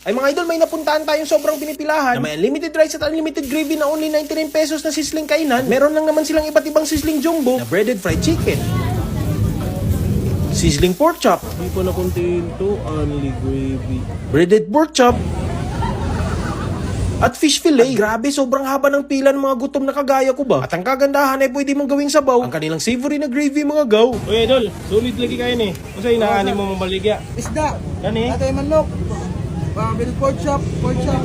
Ay mga idol, may napuntahan tayong sobrang pinipilahan na may unlimited rice at unlimited gravy na only 99 pesos na sizzling kainan. Meron lang naman silang iba't ibang sizzling jumbo na breaded fried chicken, sizzling pork chop, Di pa na kontento, only gravy. breaded pork chop, at fish fillet. At grabe, sobrang haba ng pila ng mga gutom na kagaya ko ba. At ang kagandahan ay pwede mong gawing sabaw ang kanilang savory na gravy mga gaw. Uy, idol, sulit lagi kayo ni. Kasi inaani mo mabaligya. Isda. Gani? Tatay manok. Barbell pork chop. Pork chop.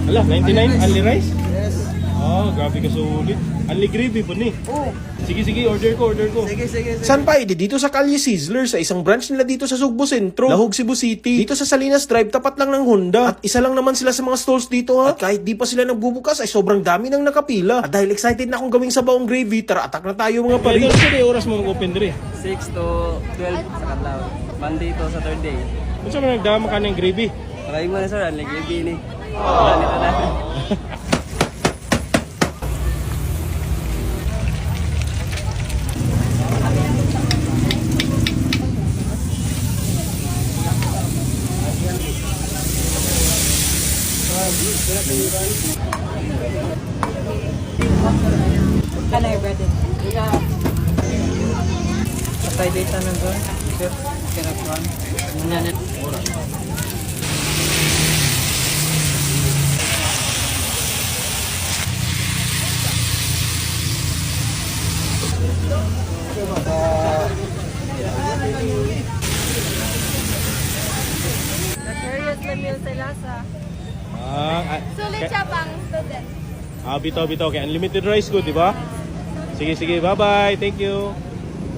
Ala, 99, only rice? Yes. Oh, grabe ka sulit. Only gravy po ni. Oh. Sige, order ko. Sige. San pa dito sa Kalye Sizzler sa isang branch nila dito sa Sugbo Centro, Lahog, Cebu City. Dito sa Salinas Drive, tapat lang ng Honda. At isa lang naman sila sa mga stalls dito ha. At kahit di pa sila nagbubukas ay sobrang dami nang nakapila. At dahil excited na akong gawing sabaw ang gravy, tara atak na tayo mga pari. Idol, sige, oras mo mag-open diri. 6 to 12 sa Kadlaw. Monday to sa third day. Kung saan mo nagdama ka ng gravy? Maraming mo na sir, ang nag-gravy ni. Wala nito na. Kana yung breaded. Patay data na doon. Sir, kirap one. Nanyanet. Curious lang yun sa lasa. Sulit siya pang student. Bitaw. Okay, unlimited rice ko, di ba? Sige, bye-bye. Thank you.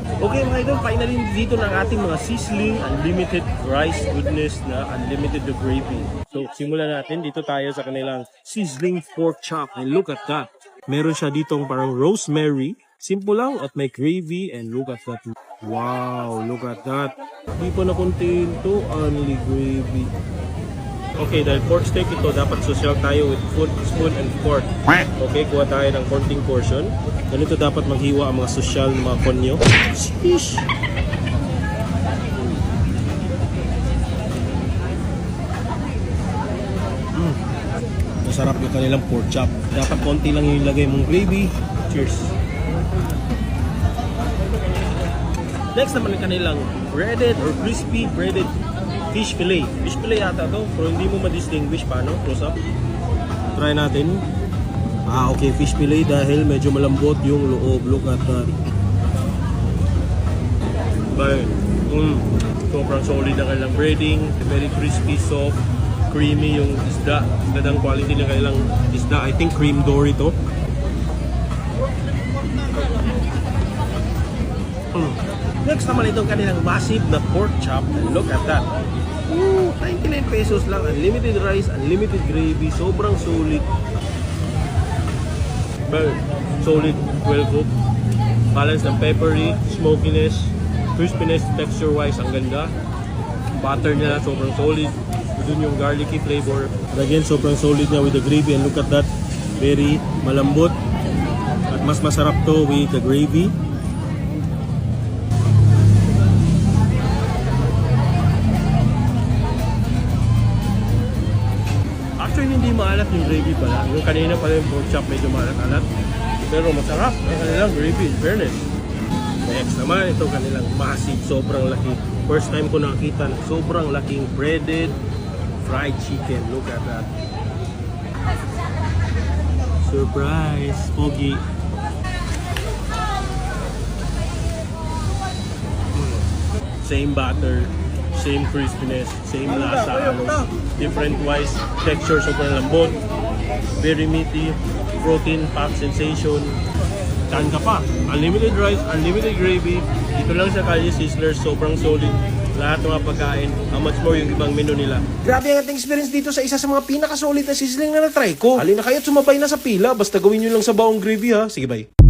Okay mga idol, finally dito ng ating mga sizzling unlimited rice goodness na unlimited the gravy. So, simulan natin. Dito tayo sa kanilang sizzling pork chop. And look at that. Meron siya ditong parang rosemary. Simple lang at may gravy and look at that. Wow, look at that. Di pa na kontento, only gravy. Okay, dahil pork steak ito, dapat social tayo with spoon and fork. Okay, kuha tayo ng konting portion. Ganito dapat maghiwa ang mga social na mga konyo. Sheesh! Masarap yung kanilang pork chop. Dapat konti lang yung ilagay mong gravy. Cheers! Next naman yung kanilang breaded or crispy breaded fish fillet. Fish fillet yata to, pero hindi mo ma-distinguish paano. Close up. Try natin. Okay, fish fillet dahil medyo malambot yung loob. Look at that. But, sobrang solid ang kanilang breading. Very crispy, soft, creamy yung isda. Gandang quality ng kanilang isda. I think cream dory to. Next naman itong kanilang massive na pork chop. Look at that. 99 pesos lang. Unlimited rice, unlimited gravy. Sobrang solid. Well, solid, well cooked. Balance ng peppery, smokiness, crispiness, texture-wise, ang ganda. Butter niya, sobrang solid. Doon yung garlicky flavor. And again, sobrang solid niya with the gravy. And look at that. Very malambot. At mas masarap to with the gravy. Actually, hindi maalat yung gravy pala. Yung kanina pala yung pork chop medyo maalat-alat. Pero masarap ang kanilang gravy, in fairness. Next naman, ito kanilang massive, sobrang laki. First time ko nakita na sobrang laking breaded fried chicken. Look at that. Surprise! Pogi. Same batter, same crispiness, same lasa, different wise texture, sobrang lambot, very meaty, protein packed sensation. Saan ka pa? Unlimited rice, unlimited gravy. Dito lang sa Kalye Sizzler, sobrang solid. Lahat ng mga pagkain, how much more yung ibang menu nila. Grabe ang ating experience dito sa isa sa mga pinakasolid na sizzling na na-try ko. Halina kayo't sumabay na sa pila, basta gawin nyo lang sa bawang gravy ha. Sige bye.